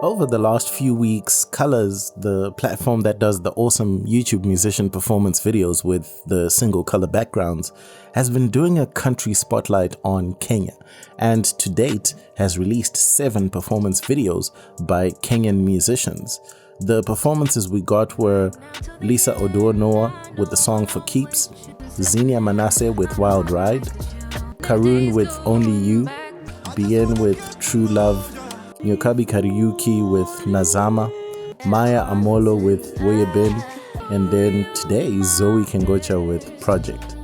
Over the last few weeks, Colors, the platform that does the awesome YouTube musician performance videos with the single color backgrounds, has been doing a country spotlight on Kenya, and to date has released 7 performance videos by Kenyan musicians. The performances we got were Lisa Oduor-Noah with the song For Keeps, Xenia Manasseh with Wild Ride, Karun with Only You, Bien with True Love, Nyokabi Kariuki with Nazama, Maya Amolo with Where You Been, and then today Zowie Kengocha with Project.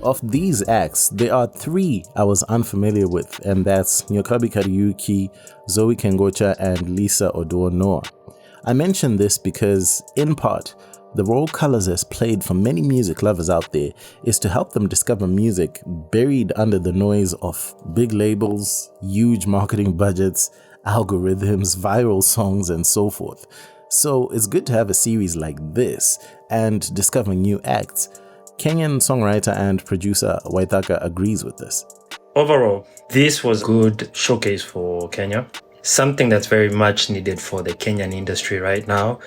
Of these acts, there are 3 I was unfamiliar with, and that's Nyokabi Kariuki, Zowie Kengocha, and Lisa Oduor-Noah. I mention this because, in part, the role Colors has played for many music lovers out there is to help them discover music buried under the noise of big labels, huge marketing budgets, algorithms, viral songs, and so forth. So it's good to have a series like this and discover new acts. Kenyan songwriter and producer Waithaka agrees with this. Overall, this was a good showcase for Kenya. Something that's very much needed for the Kenyan industry right now,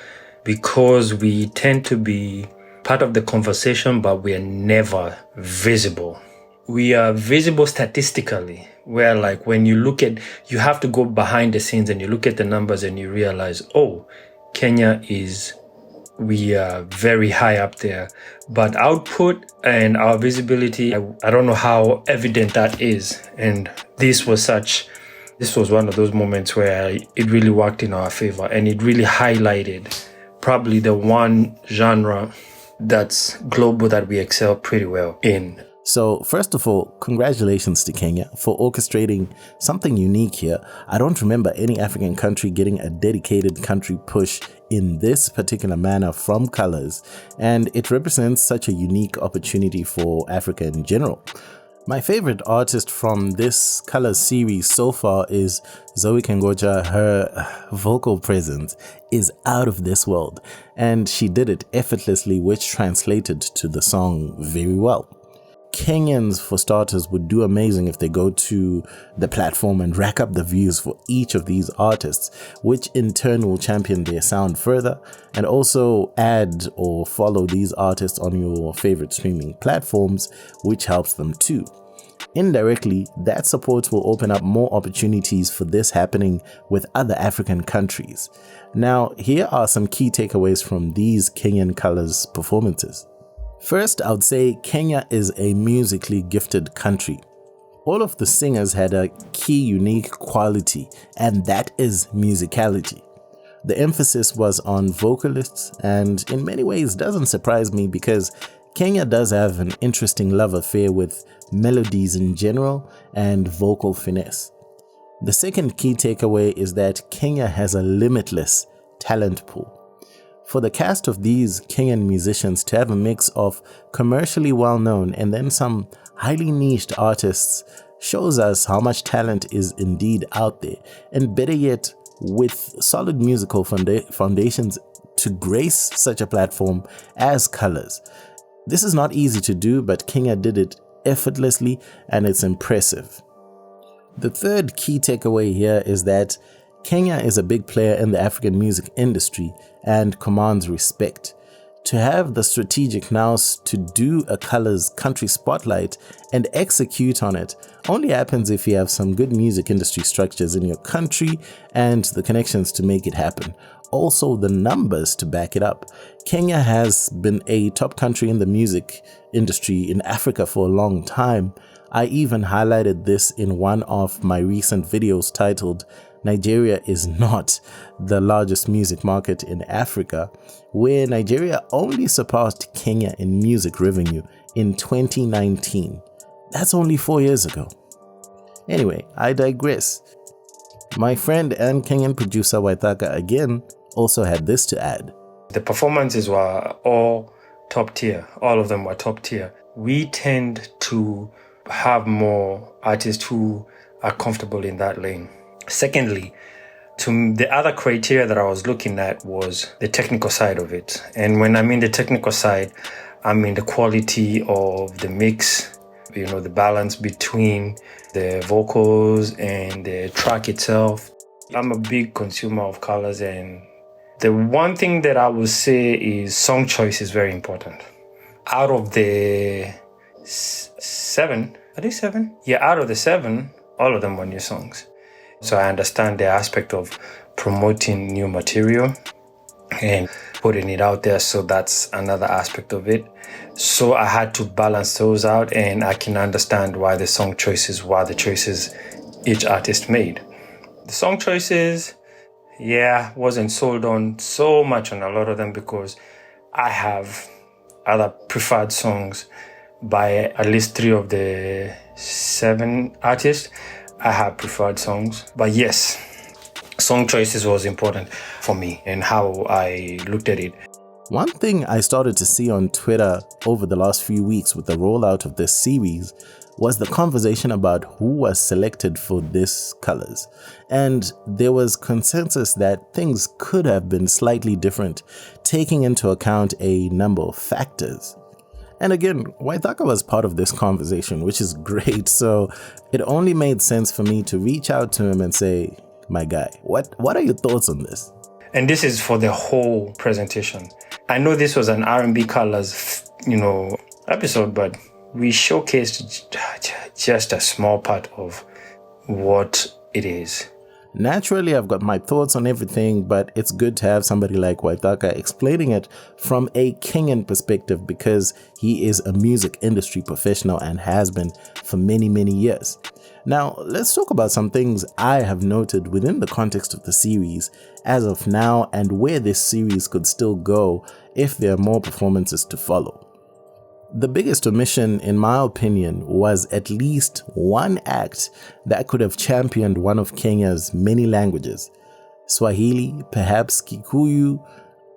because we tend to be part of the conversation, but we are never visible. We are visible statistically, where like when you look at, you have to go behind the scenes and you look at the numbers and you realize, oh, we are very high up there. But output and our visibility, I don't know how evident that is. And this was one of those moments where it really worked in our favor, and it really highlighted probably the one genre that's global that we excel pretty well in. So first of all, congratulations to Kenya for orchestrating something unique here. I don't remember any African country getting a dedicated country push in this particular manner from Colors, and it represents such a unique opportunity for Africa in general. My favorite artist from this Colors series so far is Zowie Kengocha. Her vocal presence is out of this world, and she did it effortlessly, which translated to the song very well. Kenyans, for starters, would do amazing if they go to the platform and rack up the views for each of these artists, which in turn will champion their sound further, and also add or follow these artists on your favorite streaming platforms, which helps them too. Indirectly, that support will open up more opportunities for this happening with other African countries. Now, here are some key takeaways from these Kenyan Colors performances. First, I would say Kenya is a musically gifted country. All of the singers had a key unique quality, and that is musicality. The emphasis was on vocalists, and in many ways doesn't surprise me because Kenya does have an interesting love affair with melodies in general and vocal finesse. The second key takeaway is that Kenya has a limitless talent pool. For the cast of these Kenyan musicians to have a mix of commercially well-known and then some highly niched artists shows us how much talent is indeed out there, and better yet, with solid musical foundations to grace such a platform as Colors. This is not easy to do, but Kenya did it effortlessly, and it's impressive. The third key takeaway here is that Kenya is a big player in the African music industry and commands respect. To have the strategic nous to do a Colors country spotlight and execute on it only happens if you have some good music industry structures in your country and the connections to make it happen. Also, the numbers to back it up. Kenya has been a top country in the music industry in Africa for a long time. I even highlighted this in one of my recent videos titled Nigeria is not the largest music market in Africa, where Nigeria only surpassed Kenya in music revenue in 2019. That's only 4 years ago. Anyway, I digress. My friend and Kenyan producer Waithaka again also had this to add. The performances were all top tier. All of them were top tier. We tend to have more artists who are comfortable in that lane. Secondly, the other criteria that I was looking at was the technical side of it. And when I mean the technical side, I mean the quality of the mix, the balance between the vocals and the track itself. I'm a big consumer of colors, and the one thing that I would say is song choice is very important. Out of the seven, are they seven? Yeah, out of the seven, all of them were new songs. So I understand the aspect of promoting new material and putting it out there. So that's another aspect of it. So I had to balance those out, and I can understand why the song choices were the choices each artist made. The song choices, wasn't sold on so much on a lot of them because I have other preferred songs by at least 3 of the 7 artists. I have preferred songs. But yes, song choices was important for me and how I looked at it. One thing I started to see on Twitter over the last few weeks with the rollout of this series was the conversation about who was selected for this colors. And there was consensus that things could have been slightly different, taking into account a number of factors. And again, Waithaka was part of this conversation, which is great. So it only made sense for me to reach out to him and say, my guy, what are your thoughts on this? And this is for the whole presentation. I know this was an R&B colors, episode, but we showcased just a small part of what it is. Naturally, I've got my thoughts on everything, but it's good to have somebody like Waithaka explaining it from a Kenyan perspective because he is a music industry professional and has been for many, many years. Now, let's talk about some things I have noted within the context of the series as of now and where this series could still go if there are more performances to follow. The biggest omission, in my opinion, was at least one act that could have championed one of Kenya's many languages. Swahili, perhaps Kikuyu.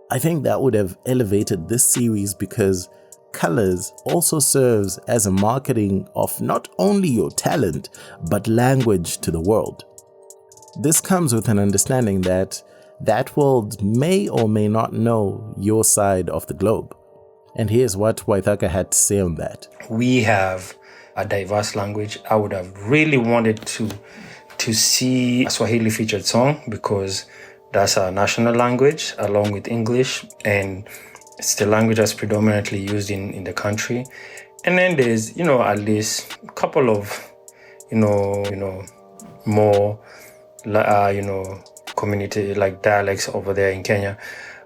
I think that would have elevated this series because Colors also serves as a marketing of not only your talent, but language to the world. This comes with an understanding that that world may or may not know your side of the globe. And here's what Waithaka had to say on that. We have a diverse language. I would have really wanted to see a Swahili featured song because that's our national language along with English, and it's the language that's predominantly used in the country. And then there's, at least a couple of, more, community like dialects over there in Kenya.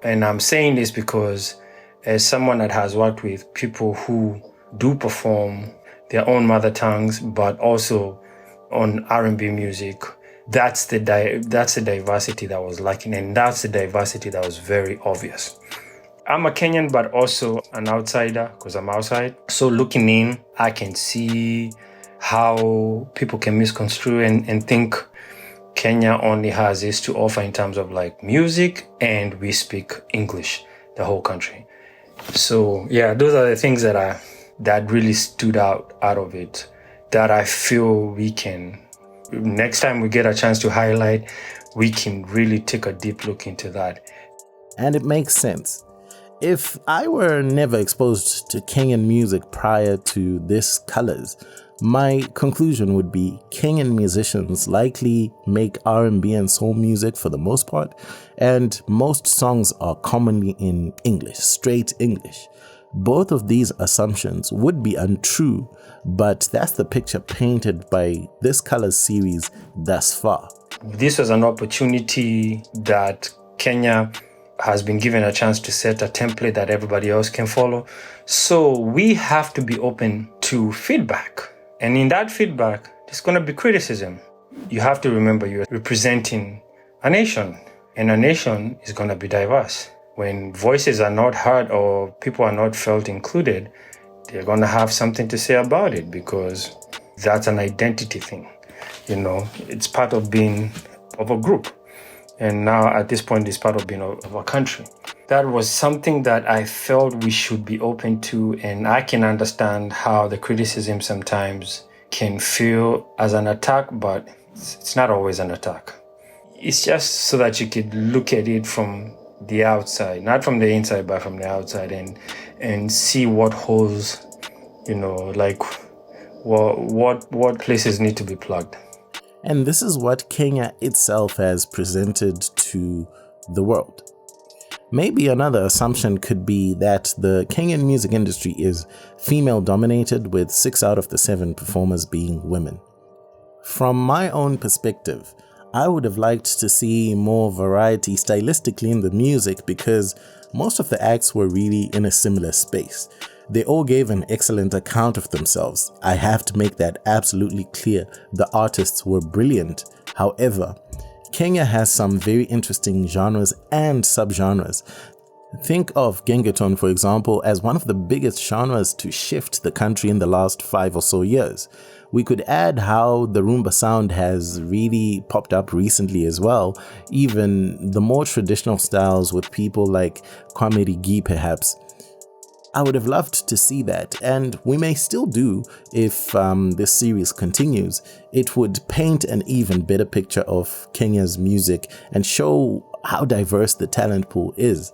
And I'm saying this because as someone that has worked with people who do perform their own mother tongues, but also on R&B music, that's the diversity that was lacking, and that's the diversity that was very obvious. I'm a Kenyan, but also an outsider because I'm outside. So looking in, I can see how people can misconstrue and think Kenya only has this to offer in terms of like music, and we speak English, the whole country. So yeah, those are the things that really stood out of it, that I feel we can, next time we get a chance to highlight, we can really take a deep look into that. And it makes sense. If I were never exposed to Kenyan music prior to this Colors, my conclusion would be Kenyan musicians likely make R&B and soul music for the most part, and most songs are commonly in English, straight English. Both of these assumptions would be untrue, but that's the picture painted by this Colors series thus far. This was an opportunity that Kenya has been given a chance to set a template that everybody else can follow. So we have to be open to feedback. And in that feedback, there's going to be criticism. You have to remember you're representing a nation, and a nation is going to be diverse. When voices are not heard or people are not felt included, they're going to have something to say about it because that's an identity thing. It's part of being of a group. And now at this point, it's part of being of a country. That was something that I felt we should be open to, and I can understand how the criticism sometimes can feel as an attack, but it's not always an attack. It's just so that you could look at it from the outside, not from the inside, but from the outside, and see what holes, like what places need to be plugged. And this is what Kenya itself has presented to the world. Maybe another assumption could be that the Kenyan music industry is female dominated, with 6 out of the 7 performers being women. From my own perspective, I would have liked to see more variety stylistically in the music, because most of the acts were really in a similar space. They all gave an excellent account of themselves. I have to make that absolutely clear. The artists were brilliant. However, Kenya has some very interesting genres and subgenres. Think of gengeton, for example, as one of the biggest genres to shift the country in the last 5 or so years. We could add how the Rumba sound has really popped up recently as well, even the more traditional styles with people like Kwame Rigi perhaps. I would have loved to see that, and we may still do if this series continues. It would paint an even better picture of Kenya's music and show how diverse the talent pool is.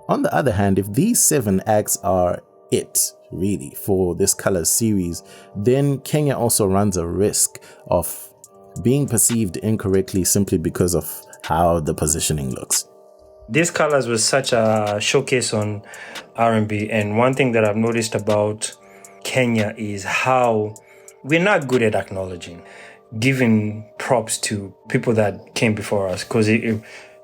On the other hand, if these 7 acts are it, really, for this Colors series, then Kenya also runs a risk of being perceived incorrectly simply because of how the positioning looks. This Colors was such a showcase on R&B, and one thing that I've noticed about Kenya is how we're not good at acknowledging, giving props to people that came before us. Because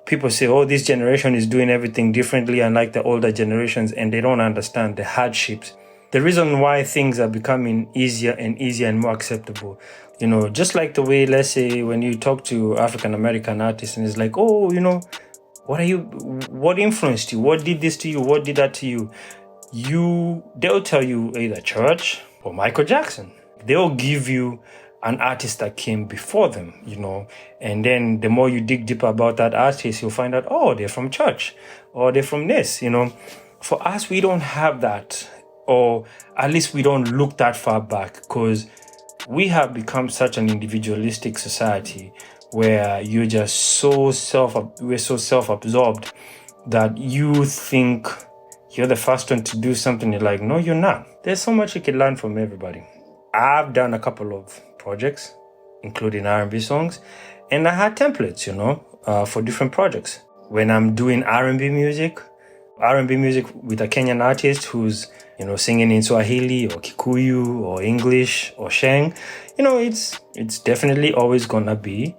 people say, oh, this generation is doing everything differently unlike the older generations, and they don't understand the hardships. The reason why things are becoming easier and more acceptable. You know, just like the way, let's say, when you talk to African American artists and it's like, oh, you know, what influenced you? What did this to you? What did that to you? They'll tell you either church or Michael Jackson. They'll give you an artist that came before them, you know, and then the more you dig deeper about that artist, you'll find out, oh, they're from church or they're from this, you know. For us, we don't have that, or at least we don't look that far back, because we have become such an individualistic society where you're just we're so self-absorbed that you think you're the first one to do something. You're like, no, you're not. There's so much you can learn from everybody. I've done a couple of projects, including R&B songs, and I had templates, you know, for different projects. When I'm doing R&B music with a Kenyan artist who's, you know, singing in Swahili or Kikuyu or English or Sheng, you know, it's definitely always gonna be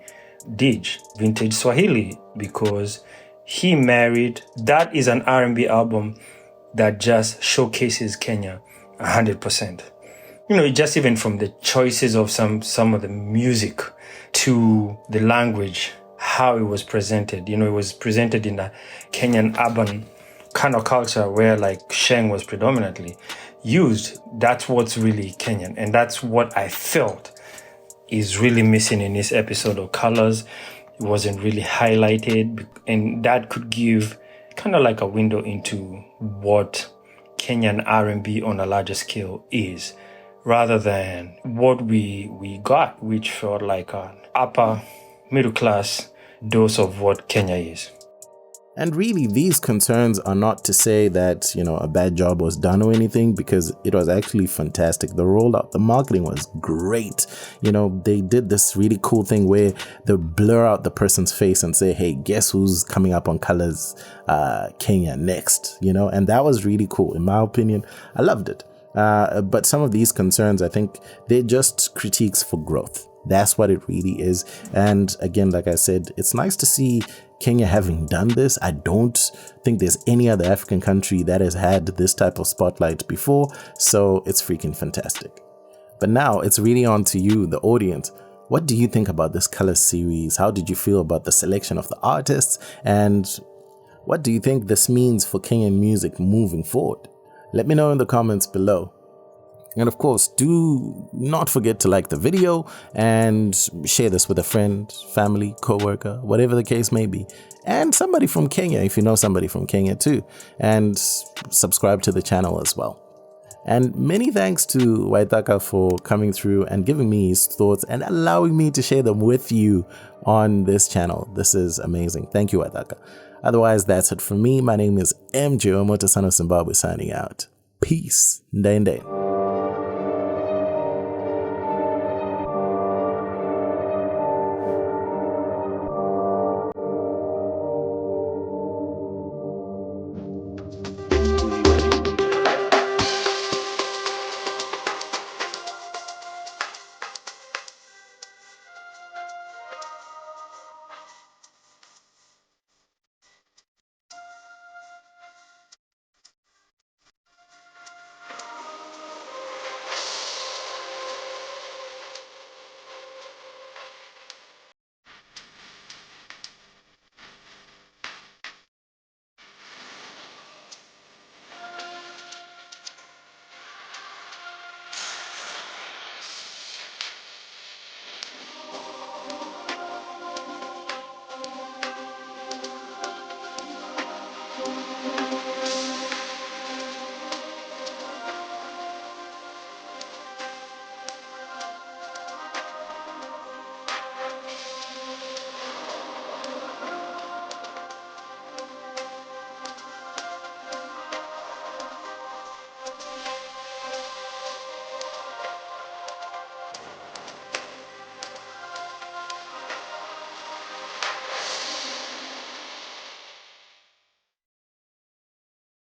Dij, vintage Swahili, because he married. That is an R&B album that just showcases Kenya 100%. You know, just even from the choices of some of the music to the language, how it was presented. You know, it was presented in a Kenyan urban kind of culture where like Sheng was predominantly used. That's what's really Kenyan, and that's what I felt is really missing in this episode of Colors. It wasn't really highlighted, and that could give kind of like a window into what Kenyan R&B on a larger scale is, rather than what we got, which felt like an upper middle class dose of what Kenya is. And really, these concerns are not to say that, you know, a bad job was done or anything, because it was actually fantastic. The rollout, the marketing was great. You know, they did this really cool thing where they blur out the person's face and say, hey, guess who's coming up on Colors Kenya next, you know, and that was really cool. In my opinion, I loved it. But some of these concerns, I think they're just critiques for growth. That's what it really is. And again, like I said, it's nice to see Kenya having done this. I don't think there's any other African country that has had this type of spotlight before, so it's freaking fantastic. But now it's really on to you, the audience. What do you think about this Colors series? How did you feel about the selection of the artists? And what do you think this means for Kenyan music moving forward? Let me know in the comments below. And of course, do not forget to like the video and share this with a friend, family, co-worker, whatever the case may be. And somebody from Kenya, if you know somebody from Kenya too. And subscribe to the channel as well. And many thanks to Waithaka for coming through and giving me his thoughts and allowing me to share them with you on this channel. This is amazing. Thank you, Waithaka. Otherwise, that's it from me. My name is MJ Wemoto, son of Zimbabwe, signing out. Peace. Ndende.